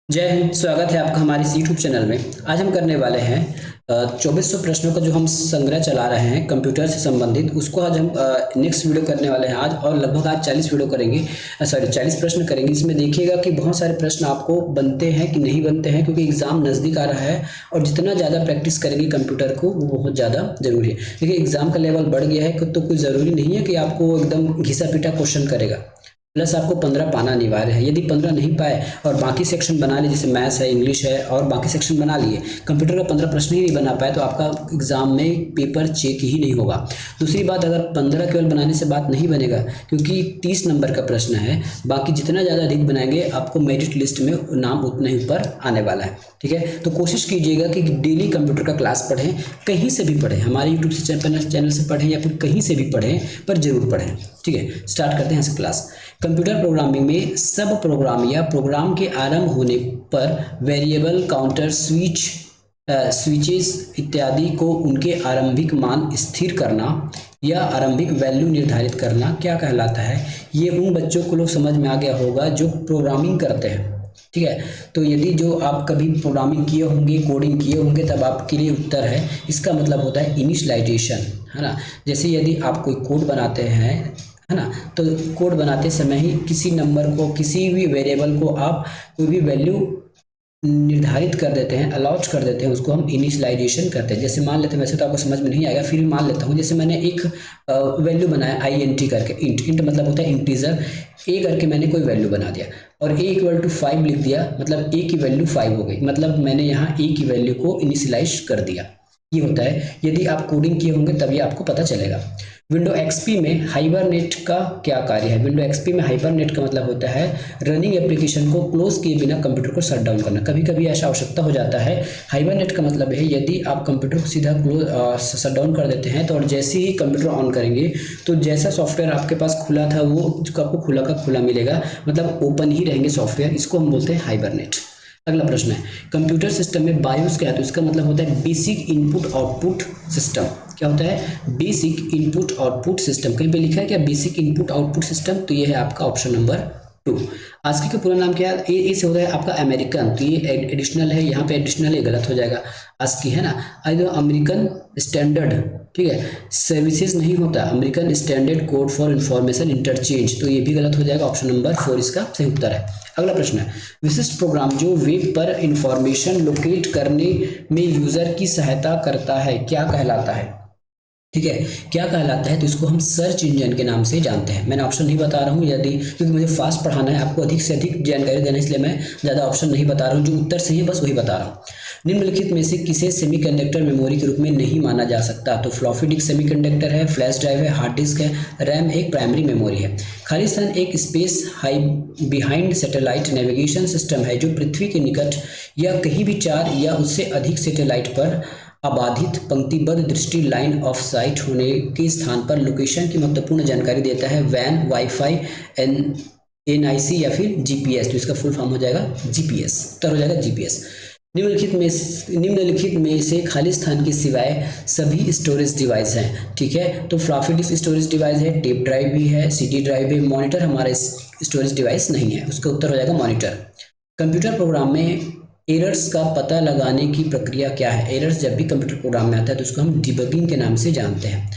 जय हिंद। स्वागत है आपका हमारे इस यूट्यूब चैनल में। आज हम करने वाले हैं 2400 प्रश्नों का जो हम संग्रह चला रहे हैं कंप्यूटर से संबंधित, उसको आज हम नेक्स्ट वीडियो करने वाले हैं आज। और लगभग आज 40 वीडियो करेंगे, सॉरी 40 प्रश्न करेंगे। इसमें देखिएगा कि बहुत सारे प्रश्न आपको बनते हैं कि नहीं बनते हैं, क्योंकि एग्जाम नज़दीक आ रहा है और जितना ज़्यादा प्रैक्टिस करेंगे कंप्यूटर को वो बहुत ज़्यादा जरूरी है। देखिए एग्जाम का लेवल बढ़ गया है तो कोई ज़रूरी नहीं है कि आपको एकदम घिसा पीटा क्वेश्चन करेगा। प्लस आपको 15 पाना अनिवार्य है। यदि 15 नहीं पाए और बाकी सेक्शन बना लिए, जैसे मैथ्स है, इंग्लिश है और बाकी सेक्शन बना लिए, कंप्यूटर का 15 प्रश्न ही नहीं बना पाए तो आपका एग्जाम में पेपर चेक ही नहीं होगा। दूसरी बात, अगर 15 केवल बनाने से बात नहीं बनेगा, क्योंकि 30 नंबर का प्रश्न है। बाकी जितना ज़्यादा अधिक बनाएंगे आपको मेरिट लिस्ट में नाम उतना ही ऊपर आने वाला है। ठीक है, तो कोशिश कीजिएगा कि डेली कंप्यूटर का क्लास पढ़ें, कहीं से भी पढ़ें, हमारे यूट्यूब से चैनल से पढ़ें या फिर कहीं से भी पढ़ें, पर जरूर पढ़ें। ठीक है, स्टार्ट करते हैं क्लास। कंप्यूटर प्रोग्रामिंग में सब प्रोग्राम या प्रोग्राम के आरंभ होने पर वेरिएबल, काउंटर, स्विचेस इत्यादि को उनके आरंभिक मान स्थिर करना या आरंभिक वैल्यू निर्धारित करना क्या कहलाता है? ये उन बच्चों को लोग समझ में आ गया होगा जो प्रोग्रामिंग करते हैं। ठीक है, तो यदि जो आप कभी प्रोग्रामिंग किए होंगे, कोडिंग किए होंगे, तब आपके लिए उत्तर है। इसका मतलब होता है इनिशियलाइजेशन, है ना। जैसे यदि आप कोई कोड बनाते हैं, है ना, तो कोड बनाते समय ही किसी नंबर को, किसी भी वेरिएबल को आप कोई भी वैल्यू निर्धारित कर देते हैं, अलाउट कर देते हैं, उसको हम इनिशियलाइजेशन करते हैं। जैसे मान लेते हैं, वैसे तो आपको समझ में नहीं आएगा, फिर भी मान लेता हूँ। जैसे मैंने एक वैल्यू बनाया INT करके, इंट मतलब होता है इंटीजर, ए करके मैंने कोई वैल्यू बना दिया और a इक्वल टू 5 लिख दिया, मतलब a की वैल्यू 5 हो गई, मतलब मैंने यहाँ a की वैल्यू को इनिशियलाइज कर दिया। ये होता है। यदि आप कोडिंग किए होंगे तभी आपको पता चलेगा। विंडो एक्सपी में हाइबरनेट का क्या कार्य है? विंडो एक्सपी में हाइबरनेट का मतलब होता है रनिंग एप्लीकेशन को क्लोज किए बिना कंप्यूटर को शट डाउन करना। कभी कभी ऐसा आवश्यकता हो जाता है। हाइबरनेट का मतलब है यदि आप कंप्यूटर को सीधा क्लोज शट डाउन कर देते हैं तो और जैसे ही कंप्यूटर ऑन करेंगे तो जैसा सॉफ्टवेयर आपके पास खुला था वो आपको खुला का खुला मिलेगा, मतलब ओपन ही रहेंगे सॉफ्टवेयर। इसको हम बोलते हैं हाइबरनेट। अगला प्रश्न है, कंप्यूटर सिस्टम में बायोस क्या है? तो इसका मतलब होता है बेसिक इनपुट आउटपुट सिस्टम। क्या होता है? Basic input output system. कहीं पे लिखा है क्या बेसिक इनपुट आउटपुट सिस्टम? तो ये है आपका ऑप्शन नंबर 2। आस्की का पूरा नाम क्या है? ए से होता है आपका अमेरिकन, तो ये एडिशनल है, यहाँ पे एडिशनल ये गलत हो जाएगा। आस्की है ना, अमेरिकन स्टैंडर्ड, ठीक है, सर्विसेज नहीं होता, American standard code for information interchange, तो ये भी गलत हो जाएगा। ऑप्शन नंबर 4 इसका सही उत्तर है। अगला प्रश्न है, विशिष्ट प्रोग्राम जो वेब पर इंफॉर्मेशन लोकेट करने में यूजर की सहायता करता है क्या कहलाता है? ठीक है, क्या कहलाता है? तो इसको हम सर्च इंजन के नाम से जानते हैं। मैंने ऑप्शन नहीं बता रहा हूँ, यदि क्योंकि मुझे फास्ट पढ़ाना है, आपको अधिक से अधिक जानकारी देना है, इसलिए मैं ज़्यादा ऑप्शन नहीं बता रहा हूँ। जो उत्तर सही है बस वही बता रहा हूँ। निम्नलिखित में से किसे सेमीकंडक्टर मेमोरी के रूप में नहीं माना जा सकता? तो फ्लॉपी डिस्क सेमीकंडक्टर है, फ्लैश ड्राइव है, हार्ड डिस्क है, रैम एक प्राइमरी मेमोरी है। खालिस्तान एक space high behind satellite navigation system है जो पृथ्वी के निकट या कहीं भी 4 या उससे अधिक सैटेलाइट पर अबाधित पंक्तिबद्ध दृष्टि लाइन ऑफ साइट होने के स्थान पर लोकेशन की महत्वपूर्ण जानकारी देता है। वैन, वाईफाई, NIC या फिर GPS, तो इसका फुल फॉर्म हो जाएगा GPS, उत्तर हो जाएगा GPS। निम्नलिखित में से खालिस्तान के सिवाय सभी स्टोरेज डिवाइस हैं। ठीक है, तो फ्लॉपी डिस्क स्टोरेज डिवाइस है, टेप ड्राइव भी है, CD ड्राइव है, मॉनिटर हमारा स्टोरेज डिवाइस नहीं है, उसका उत्तर हो जाएगा मॉनिटर। कंप्यूटर प्रोग्राम में एरर्स का पता लगाने की प्रक्रिया क्या है? एरर्स जब भी कंप्यूटर प्रोग्राम में आता है तो उसको हम डिबगिंग के नाम से जानते हैं।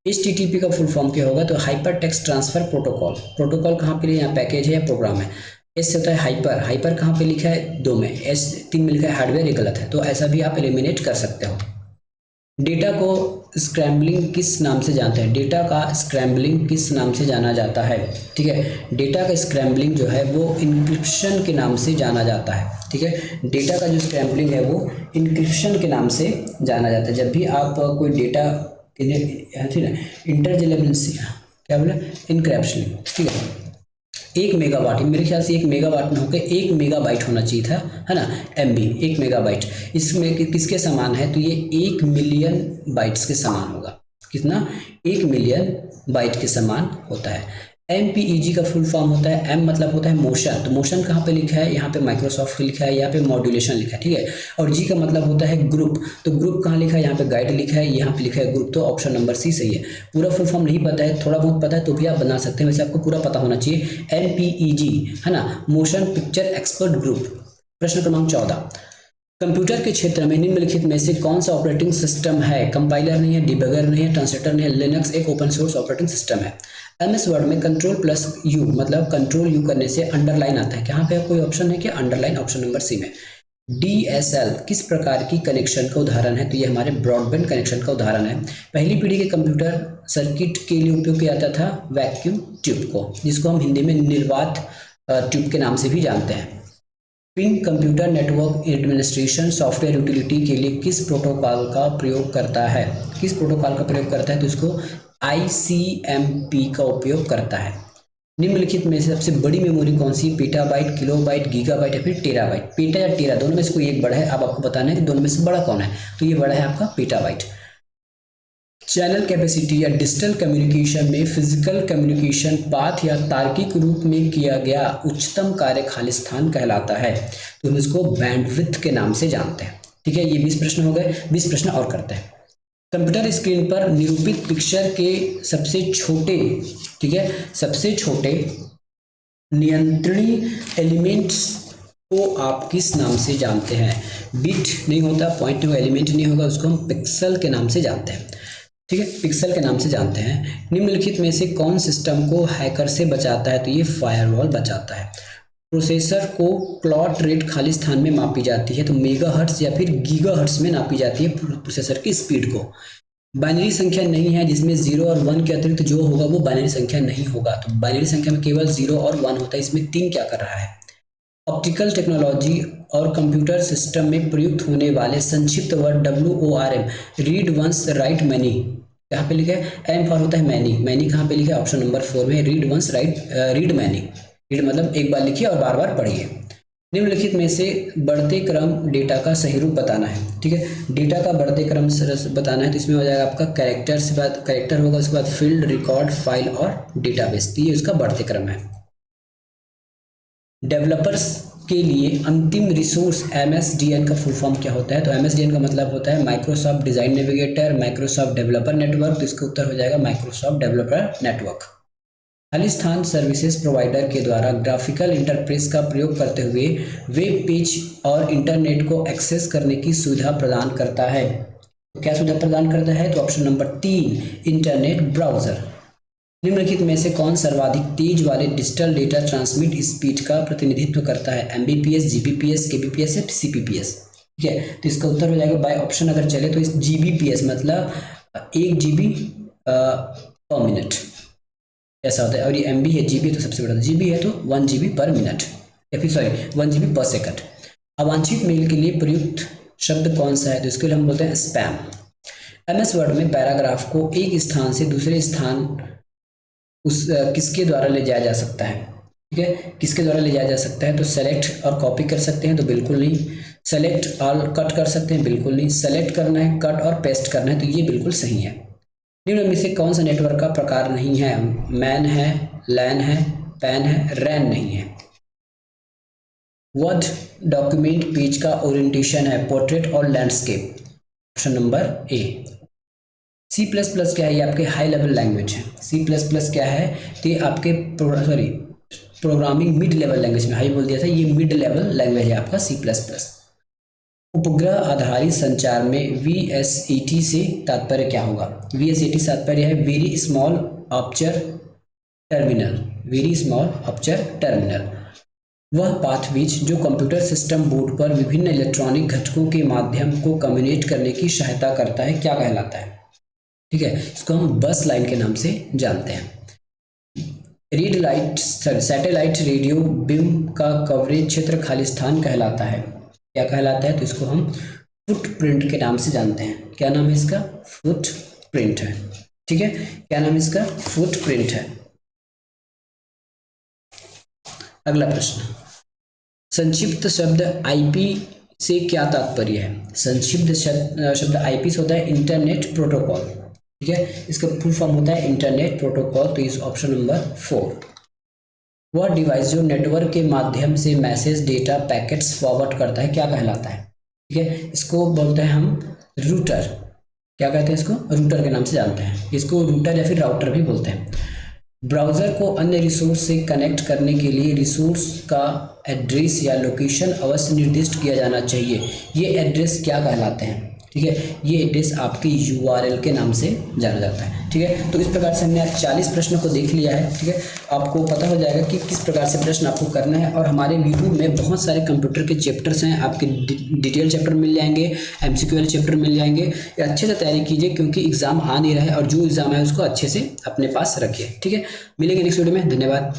HTTP का फुल फॉर्म क्या होगा? तो hyper text transfer protocol. Protocol कहाँ पे यहाँ पैकेज है या प्रोग्राम है? एस से होता है हाइपर, हाइपर कहाँ पे लिखा है? 2 में, S 3 में लिखा है हार्डवेयर, ये गलत है, तो ऐसा भी आप एलिमिनेट कर सकते हो। डेटा को स्क्रैम्बलिंग किस नाम से जानते हैं? डेटा का स्क्रैम्बलिंग किस नाम से जाना जाता है? ठीक है, डेटा का स्क्रैम्बलिंग जो है वो इंक्रिप्शन के नाम से जाना जाता है। ठीक है, डेटा का जो स्क्रैम्बलिंग है वो इंक्रिप्शन के नाम से जाना जाता है। जब भी आप कोई डेटा इंटरजेलेबेंसी, क्या बोले, इनक्रैप्शन, ठीक है, 1 मेगावाट, मेरे ख्याल से 1 मेगावाट में होकर 1 मेगाबाइट होना चाहिए था, है ना, MB 1 मेगाबाइट, इसमें किसके समान है? तो ये 1 मिलियन बाइट्स के समान होगा। कितना? 1 मिलियन बाइट के समान होता है। MPEG का फुल फॉर्म होता है, M मतलब होता है मोशन, तो मोशन कहाँ पे लिखा है? यहाँ पे माइक्रोसॉफ्ट लिखा है, यहाँ पे मॉड्यूलेशन लिखा है, ठीक है, और G का मतलब होता है ग्रुप, तो ग्रुप कहाँ लिखा है? यहाँ पे गाइड लिखा है, यहाँ पे लिखा है ग्रुप, तो ऑप्शन नंबर C सही है। पूरा फुल फॉर्म नहीं पता है, थोड़ा बहुत पता है तो भी आप बना सकते हैं, वैसे आपको पूरा पता होना चाहिए। MPEG, है ना, मोशन पिक्चर एक्सपर्ट ग्रुप, प्रश्न क्रमांक 14, कंप्यूटर के क्षेत्र में निम्नलिखित में से कौन सा ऑपरेटिंग सिस्टम है? कंपाइलर नहीं है, डिबगर नहीं है, ट्रांसलेटर नहीं है। लिनक्स एक ओपन सोर्स ऑपरेटिंग सिस्टम है। एमएस वर्ड में कंट्रोल प्लस यू मतलब कंट्रोल यू करने से अंडरलाइन आता है। यहाँ पे कोई ऑप्शन है क्या? अंडरलाइन, ऑप्शन नंबर सी में। DSL किस प्रकार की कनेक्शन का उदाहरण है? तो ये हमारे ब्रॉडबैंड कनेक्शन का उदाहरण है। पहली पीढ़ी के कंप्यूटर सर्किट के लिए उपयोग किया जाता था वैक्यूम ट्यूब को, जिसको हम हिंदी में निर्वात ट्यूब के नाम से भी जानते हैं। Ping computer network administration software utility के लिए किस प्रोटोकॉल का प्रयोग करता है? किस प्रोटोकॉल का प्रयोग करता है? तो इसको ICMP का उपयोग करता है। निम्नलिखित में से सबसे बड़ी मेमोरी कौन सी? पेटाबाइट, किलोबाइट, गीगाबाइट या फिर टेराबाइट? पेटा या टेरा दोनों में से कोई एक बड़ा है। अब आपको बताना है कि दोनों में से बड़ा कौन है। तो ये बड़ा है आपका पेटाबाइट। चैनल कैपेसिटी या डिजिटल कम्युनिकेशन में फिजिकल कम्युनिकेशन पाथ या तार्किक रूप में किया गया उच्चतम कार्य खालिस्तान कहलाता है। तो हम इसको बैंडविड्थ के नाम से जानते हैं। ठीक है, ये 20 प्रश्न हो गए। 20 प्रश्न और करते हैं। कंप्यूटर स्क्रीन पर निरूपित पिक्चर के सबसे छोटे, ठीक है, सबसे छोटे नियंत्रणीय एलिमेंट्स को आप किस नाम से जानते हैं? बिट नहीं होता, पॉइंट नहीं होगा, एलिमेंट नहीं होगा, उसको हम पिक्सल के नाम से जानते हैं। ठीक है, पिक्सल के नाम से जानते हैं। निम्नलिखित में से कौन सिस्टम को हैकर से बचाता है? तो ये फायरवॉल बचाता है। प्रोसेसर को क्लॉक रेट खाली स्थान में मापी जाती है, तो मेगाहर्ट्ज या फिर गीगाहर्ट्ज में नापी जाती है प्रोसेसर की स्पीड को। बाइनरी संख्या नहीं है जिसमें 0 और 1 के अतिरिक्त जो होगा वो बाइनरी संख्या नहीं होगा। तो बाइनरी संख्या में केवल 0 और 1 होता है, इसमें 3 क्या कर रहा है? ऑप्टिकल टेक्नोलॉजी और कंप्यूटर सिस्टम में प्रयुक्त होने वाले संक्षिप्त word WORM, read once write many, यहाँ पे लिखा है एम फॉर होता है मैनी। मैनी कहाँ पे लिखा है? ऑप्शन नंबर 4 में। Read once write, read many, read मतलब एक बार लिखिए और बार बार पढ़िए। निम्नलिखित में से बढ़ते क्रम डेटा का सही रूप बताना है। ठीक है, डेटा का बढ़ते क्रम बताना है, तो इसमें हो जाएगा आपका कैरेक्टर से बाद कैरेक्टर होगा, उसके बाद फील्ड, रिकॉर्ड, फाइल और डेटाबेस। तो ये उसका बढ़ते क्रम है। डेवलपर्स के लिए अंतिम रिसोर्स MSDN का फुल फॉर्म क्या होता है? तो MSDN का मतलब होता है Microsoft design navigator, Microsoft developer network. तो इसका उत्तर हो जाएगा Microsoft developer network. Khalistan services provider के द्वारा ग्राफिकल इंटरफेस का प्रयोग करते हुए वेब पेज और इंटरनेट को एक्सेस करने की सुविधा प्रदान करता है। तो क्या सुविधा प्रदान करता है? तो ऑप्शन नंबर 3, इंटरनेट ब्राउजर। निम्नलिखित में से कौन सर्वाधिक तेज वाले डिजिटल डेटा ट्रांसमिट स्पीड का प्रतिनिधित्व करता है? MBPS, GBPS, KBPS या CPPS? ठीक है, तो इसका उत्तर हो जाएगा बाय ऑप्शन अगर चले तो इस GBPS मतलब 1 GB पर मिनट ऐसा होता है। और ये MB है, GB तो सबसे बड़ा GB है तो 1 GB पर मिनट या फिर सॉरी 1 GB पर सेकंड। अवांछित मेल के लिए प्रयुक्त शब्द कौन सा है? तो इसके लिए हम बोलते हैं स्पैम। MS वर्ड में पैराग्राफ को एक स्थान से दूसरे स्थान किसके द्वारा ले जाया जा सकता है? ठीक है, किसके द्वारा ले जाया जा सकता है? तो सेलेक्ट और कॉपी कर सकते हैं, तो बिल्कुल नहीं। सेलेक्ट और कट कर सकते हैं, बिल्कुल नहीं। सेलेक्ट करना है, कट और पेस्ट करना है, तो ये बिल्कुल सही है। निम्न में से कौन सा नेटवर्क का प्रकार नहीं है? मैन है, लैन है, पैन है, रैन नहीं है। वर्ड डॉक्यूमेंट पेज का ओरिएंटेशन है पोर्ट्रेट और landscape, option number A। C++ क्या है? ये आपके हाई लेवल लैंग्वेज है। C++ क्या है? तो ये आपके प्रोग्रामिंग मिड लेवल लैंग्वेज में, हाई बोल दिया था, ये मिड लेवल लैंग्वेज है आपका C++। उपग्रह आधारित संचार में VSAT से तात्पर्य क्या होगा? VSAT से तात्पर्य है very small aperture terminal, very small aperture terminal. वह पाथवेज जो कंप्यूटर सिस्टम बोर्ड पर विभिन्न इलेक्ट्रॉनिक घटकों के माध्यम को कम्युनिकेट करने की सहायता करता है, क्या कहलाता है? ठीक है, इसको हम बस लाइन के नाम से जानते हैं। Red light satellite radio beam का कवरेज क्षेत्र खालिस्तान कहलाता है, क्या कहलाता है? तो इसको हम फुटप्रिंट के नाम से जानते हैं। क्या नाम है इसका? फुटप्रिंट है। ठीक है, क्या नाम है इसका? फुटप्रिंट है। अगला प्रश्न, संक्षिप्त शब्द IP से क्या तात्पर्य है? संक्षिप्त शब्द IP से होता है इंटरनेट प्रोटोकॉल। ठीक है, इसका फुल फॉर्म होता है इंटरनेट प्रोटोकॉल, तो इस ऑप्शन नंबर 4। वह डिवाइस जो नेटवर्क के माध्यम से मैसेज, डेटा, पैकेट्स फॉरवर्ड करता है, क्या कहलाता है? ठीक है, इसको बोलते हैं हम रूटर। क्या कहते हैं इसको? रूटर के नाम से जानते हैं। इसको रूटर या फिर राउटर भी बोलते हैं। ब्राउज़र को अन्य रिसोर्स से कनेक्ट करने के लिए रिसोर्स का एड्रेस या लोकेशन अवश्य निर्दिष्ट किया जाना चाहिए। ये एड्रेस क्या कहलाते हैं? ठीक है, ये एड्रेस आपकी URL के नाम से जाना जाता है। ठीक है, तो इस प्रकार से हमने आज 40 प्रश्नों को देख लिया है। ठीक है, आपको पता हो जाएगा कि किस प्रकार से प्रश्न आपको करना है। और हमारे यूट्यूब में बहुत सारे कंप्यूटर के चैप्टर्स हैं, आपके डिटेल चैप्टर मिल जाएंगे, MCQ चैप्टर मिल जाएंगे। अच्छे से तैयारी कीजिए क्योंकि एग्जाम आ नहीं रहा है, और जो एग्जाम है उसको अच्छे से अपने पास रखिए। ठीक है, मिलेंगे नेक्स्ट वीडियो में। धन्यवाद।